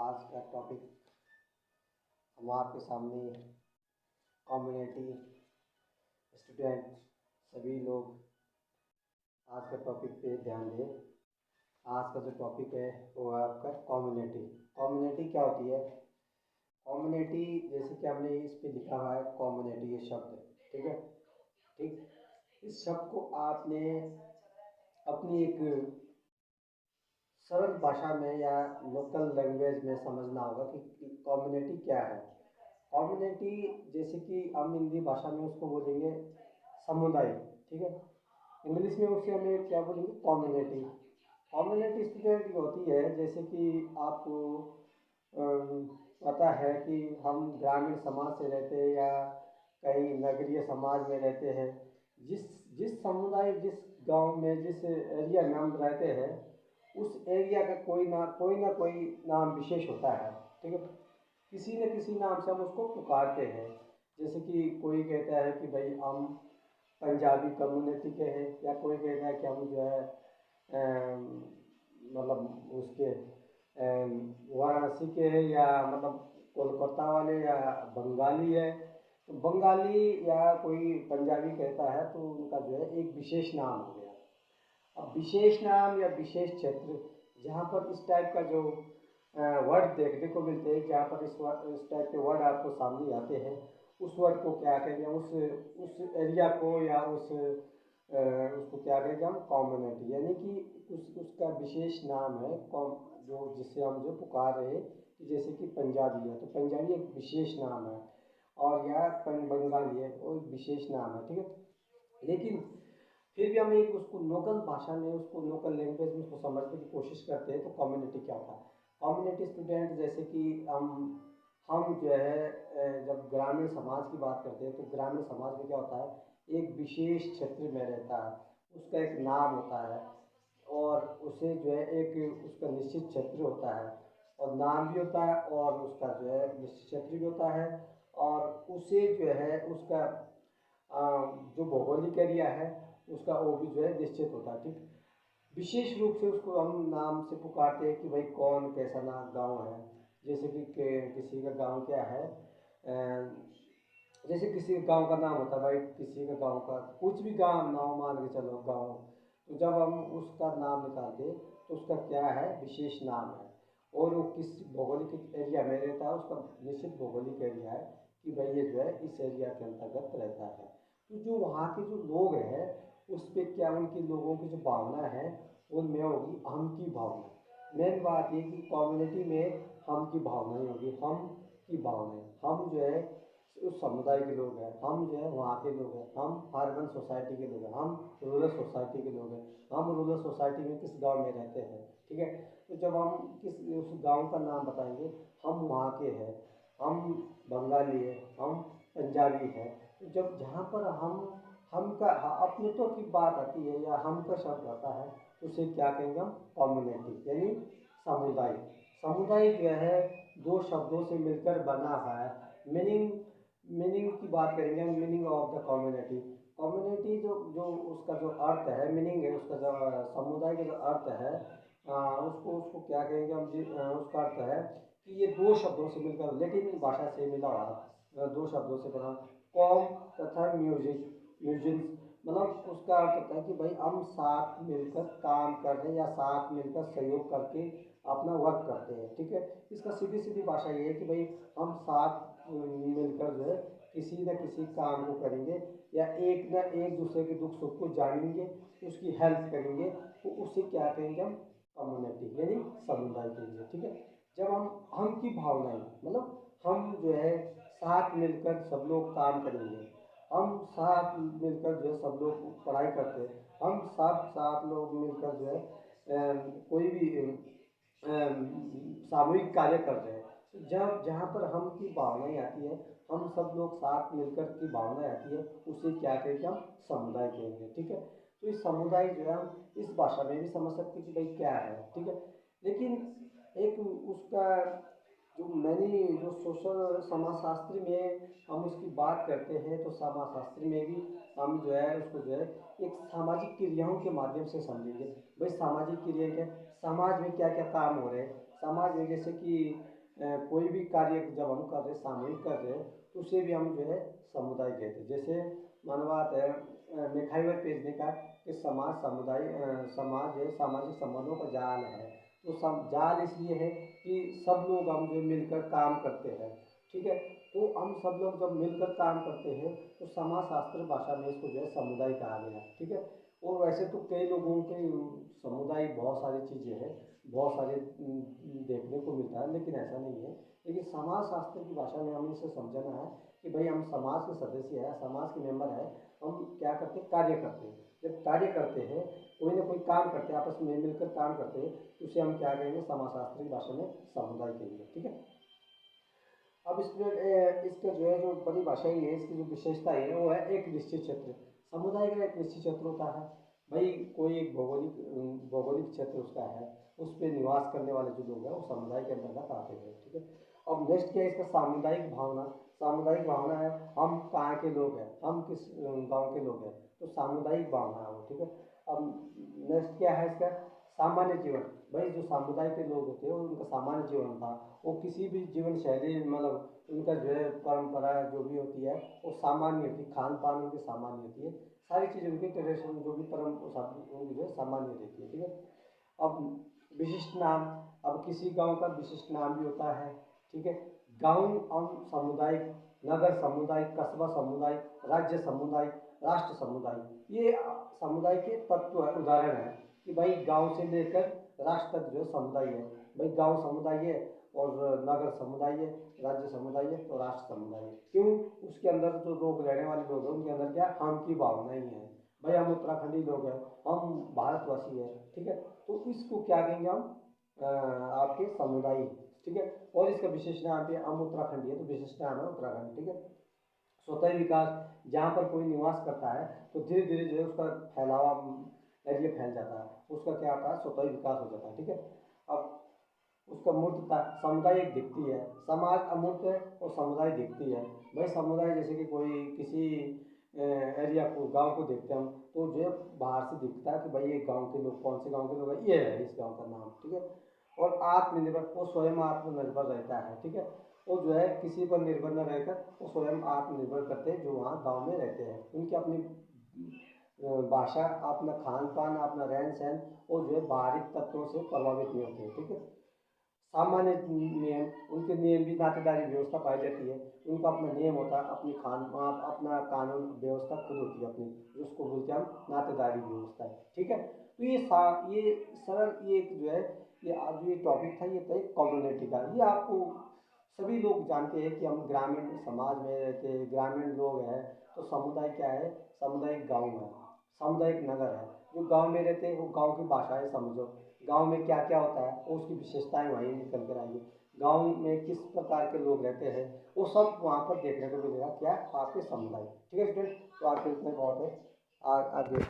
आज का टॉपिक हम आपके सामने कम्युनिटी स्टूडेंट सभी लोग आज का टॉपिक पे ध्यान दें। आज का जो टॉपिक है वो है आपका कम्युनिटी। कम्युनिटी क्या होती है? कम्युनिटी जैसे कि हमने इस पे लिखा हुआ है कम्युनिटी, ये शब्द, ठीक है। ठीक, इस शब्द को आपने अपनी एक सरल भाषा में या लोकल लैंग्वेज में समझना होगा कि कम्युनिटी क्या है। कम्युनिटी जैसे कि हम हिंदी भाषा में उसको बोलेंगे समुदाय, ठीक है। इंग्लिश में उससे हमें क्या बोलेंगे? कम्युनिटी। कम्युनिटी स्टूडेंट की होती है जैसे कि आपको पता है कि हम ग्रामीण समाज से रहते हैं या कहीं नगरीय समाज में रहते हैं। जिस जिस समुदाय, जिस गांव में, जिस एरिया में हम रहते हैं, उस एरिया का कोई नाम विशेष होता है, ठीक है। किसी न किसी नाम से हम उसको पुकारते हैं। जैसे कि कोई कहता है कि भाई हम पंजाबी कम्युनिटी के हैं, या कोई कहता है कि हम जो है मतलब उसके वाराणसी के हैं, या मतलब कोलकाता वाले, या बंगाली है। तो बंगाली या कोई पंजाबी कहता है तो उनका जो है एक विशेष नाम हो गया। अब विशेष नाम या विशेष क्षेत्र, जहाँ पर इस टाइप का जो वर्ड देखने को मिलते हैं, जहाँ पर इस टाइप के वर्ड आपको सामने आते हैं, उस वर्ड को क्या कहेंगे? उस एरिया को या उसको क्या कहेंगे हम? कम्युनिटी। यानी कि उसका विशेष नाम है जो जिससे हम जो पुकार रहे हैं, कि जैसे कि पंजाबी है तो पंजाबी एक विशेष नाम है, और या बंगाली है वो एक विशेष नाम है, ठीक है। लेकिन फिर भी हम एक उसको लोकल भाषा में, उसको लोकल लैंग्वेज में उसको समझने की कोशिश करते हैं। तो कम्युनिटी क्या होता है? कम्युनिटी स्टूडेंट जैसे कि हम जो है जब ग्रामीण समाज की बात करते हैं तो ग्रामीण समाज में क्या होता है? एक विशेष क्षेत्र में रहता है, उसका एक नाम होता है, और उसे जो है एक उसका निश्चित क्षेत्र होता है, और नाम भी होता है, और उसका जो है निश्चित क्षेत्र भी होता है, और उसे जो है उसका जो भौगोलिक एरिया है उसका वो भी जो है निश्चित होता है, ठीक। विशेष रूप से उसको हम नाम से पुकारते हैं कि भाई कौन कैसा ना गांव है। जैसे कि किसी का गांव क्या है, जैसे किसी गांव का नाम होता है भाई, किसी का गांव का कुछ भी गांव नाम मान के चलो गांव, तो जब हम उसका नाम निकालते तो उसका क्या है? विशेष नाम है, और वो किस भौगोलिक एरिया में रहता है, उसका निश्चित भौगोलिक एरिया है कि भाई ये जो है इस एरिया के अंतर्गत रहता है। तो जो वहाँ के जो लोग हैं उस पर क्या, उनकी लोगों की जो भावना है उनमें होगी हम की भावना। मेन बात ये कि कम्युनिटी में हम की भावना ही होगी, हम की भावना। हम जो है उस समुदाय के लोग हैं, हम जो है वहाँ के लोग हैं, हम अर्बन सोसाइटी के लोग हैं, हम रूरल सोसाइटी के लोग हैं, हम रूरल सोसाइटी में किस गांव में रहते हैं, ठीक है। तो जब हम किस उस गांव का नाम बताएंगे, हम वहाँ के हैं, हम बंगाली है, हम पंजाबी है, तो जब जहाँ पर हम का अपनत्व की बात आती है या हम का शब्द आता है तो उसे क्या कहेंगे हम? कम्युनिटी, यानी समुदाय। समुदाय जो है दो शब्दों से मिलकर बना हुआ है। मीनिंग मीनिंग की बात करेंगे हम, meaning of the community. Community जो जो उसका जो अर्थ है, मीनिंग है उसका, जो समुदाय का जो अर्थ है, उसको उसको क्या कहेंगे हम जी? उसका अर्थ है कि ये दो शब्दों से मिलकर, लैटिन भाषा से मिला हुआ दो शब्दों से बना, कॉम तथा म्यूजिक। मतलब उसका अर्थ होता है कि भाई हम साथ मिलकर काम कर रहे हैं या साथ मिलकर सहयोग करके अपना वर्क करते हैं, ठीक है। इसका सीधी सीधी भाषा ये है कि भाई हम साथ मिलकर जो है किसी न किसी काम को करेंगे, या एक न एक दूसरे के दुख सुख को जानेंगे, उसकी हेल्प करेंगे, तो उसे क्या कहेंगे हम? कम्युनिटी, यानी समुदाय कहेंगे, ठीक है। जब हम की भावनाएं, मतलब हम जो है साथ मिलकर सब लोग काम करेंगे, हम साथ मिलकर जो है सब लोग पढ़ाई करते हैं, हम साथ साथ लोग मिलकर जो है कोई भी सामूहिक कार्य कर रहे हैं, तो जब जहाँ पर हम की भावनाएं आती है, हम सब लोग साथ मिलकर की भावनाएं आती है, उसे क्या कहेंगे हम? समुदाय कहेंगे, ठीक है। तो इस समुदाय जो है हम इस भाषा में भी समझ सकते हैं कि भाई क्या है, ठीक है। लेकिन एक उसका जो मैंने जो सोशल समाजशास्त्र में हम उसकी बात करते हैं, तो समाजशास्त्र में भी हम जो है उसको जो है एक सामाजिक क्रियाओं के माध्यम से समझेंगे। भाई सामाजिक क्रिया क्या? समाज में क्या क्या काम हो रहे हैं समाज में, जैसे कि कोई भी कार्य जब हम कर रहे सामूहिक कर रहे तो उसे भी हम जो है समुदाय कहते हैं। जैसे मानवात है मिखाइवर पेजने का कि समाज समुदाय समाज है सामाजिक संबंधों का जाल है। तो जाल इसलिए है कि सब लोग हम जो मिलकर काम करते हैं, ठीक है। तो हम सब लोग जब मिलकर काम करते हैं तो समाज शास्त्र भाषा में इसको जो है समुदाय कहा गया, ठीक है। और वैसे तो कई लोगों के समुदाय बहुत सारी चीज़ें हैं, बहुत सारे देखने को मिलता है, लेकिन ऐसा नहीं है। लेकिन समाज शास्त्र की भाषा में हमें इसे समझना है कि भाई हम समाज के सदस्य हैं, समाज के मेंबर हैं, हम क्या करते हैं, कार्य करते हैं। जब कार्य करते हैं, कोई ना कोई काम करते हैं, आपस में मिलकर काम करते हैं, तो उसे हम क्या कहेंगे, समाजशास्त्र की भाषा में समुदाय कहेंगे, ठीक है। अब इसमें इसका जो है जो परिभाषा ही है, इसकी जो विशेषता है वो है एक निश्चित क्षेत्र। समुदाय का एक निश्चित क्षेत्र होता है भाई, कोई एक भौगोलिक क्षेत्र उसका है, उस पर निवास करने वाले जो लोग हैं वो समुदाय के अंतर्गत आते हैं, ठीक है। अब नेक्स्ट क्या है इसका, सामुदायिक भावना। सामुदायिक भावना है हम कहाँ के लोग हैं, हम किस गांव के लोग हैं, तो सामुदायिक भावना है वो, ठीक है। अब नेक्स्ट क्या है इसका, सामान्य जीवन। भाई जो समुदाय के लोग होते हैं उनका सामान्य जीवन था, वो किसी भी जीवन शैली मतलब उनका जो है परंपरा जो भी होती है वो सामान्य होती है, खान पान उनकी सामान्य होती है, सारी चीज़ें उनकी ट्रेडिशन जो भी परंपरा उनकी जो है सामान्य रहती है, ठीक है। अब विशिष्ट नाम, अब किसी गांव का विशिष्ट नाम भी होता है, ठीक है। गांव हम समुदाय, नगर समुदाय, कस्बा समुदाय, राज्य समुदाय, राष्ट्र समुदाय, ये समुदाय के तत्व उदाहरण है कि भाई गांव से लेकर राष्ट्र तक जो समुदाय है। भाई गांव समुदाय है और नगर समुदाय है, राज्य समुदाय है तो राष्ट्र समुदाय है। क्यों, उसके अंदर जो लोग रहने वाले लोग हैं उनके अंदर क्या हम की भावना ही है। भाई हम उत्तराखंडी लोग हैं, हम भारतवासी हैं, ठीक है। तो इसको क्या कहेंगे हम आपके समुदाय, ठीक है। और इसका विशेष नाम भी हम उत्तराखंडी है तो विशिष्ट नाम है उत्तराखंड, ठीक है। स्वतः विकास, जहाँ पर कोई निवास करता है तो धीरे धीरे जो है उसका फैलावा एरिया फैल जाता है, उसका क्या होता है, स्वतः विकास हो जाता है, ठीक है। अब उसका मूर्तता, समुदाय एक दिखती है, समाज अमूर्त है और समुदाय दिखती है। भाई समुदाय जैसे कि कोई किसी एरिया को, गांव को देखते हैं हम तो जो है बाहर से दिखता है कि भाई ये गांव के लोग, कौन से गांव के लोग हैं, ये है इस गांव का नाम, ठीक है। और आत्मनिर्भर, वो स्वयं आत्मनिर्भर रहता है, ठीक है। वो जो है किसी पर निर्भर न रहकर वो स्वयं आत्मनिर्भर करते हैं जो वहाँ गांव में रहते हैं। उनकी अपनी भाषा, अपना खान पान, अपना रहन सहन, वो जो है बाहरी तत्वों से प्रभावित नहीं होते, ठीक है। सामान्य नियम, उनके नियम भी नातेदारी व्यवस्था पाई जाती है, उनका अपना नियम होता है, अपनी अपना कानून व्यवस्था खुद होती है अपनी, जिसको बोलते हैं हम नातेदारी व्यवस्था है, ठीक है। तो ये सरल, ये जो है ये आज ये टॉपिक था, ये था कम्युनिटी का। ये आपको सभी लोग जानते हैं कि हम ग्रामीण समाज में रहते हैं, ग्रामीण लोग हैं, तो समुदाय क्या है, सामुदायिक गाँव है, सामुदायिक नगर है। जो गाँव में रहते हैं वो गाँव की भाषाएं समझो, गांव में क्या क्या होता है और उसकी विशेषताएं वहीं निकल कर आएंगी, गांव में किस प्रकार के लोग रहते हैं वो सब वहाँ पर देखने को मिलेगा, क्या आपके समुदाय, ठीक है स्टूडेंट। तो आपके इतने बहुत है, आगे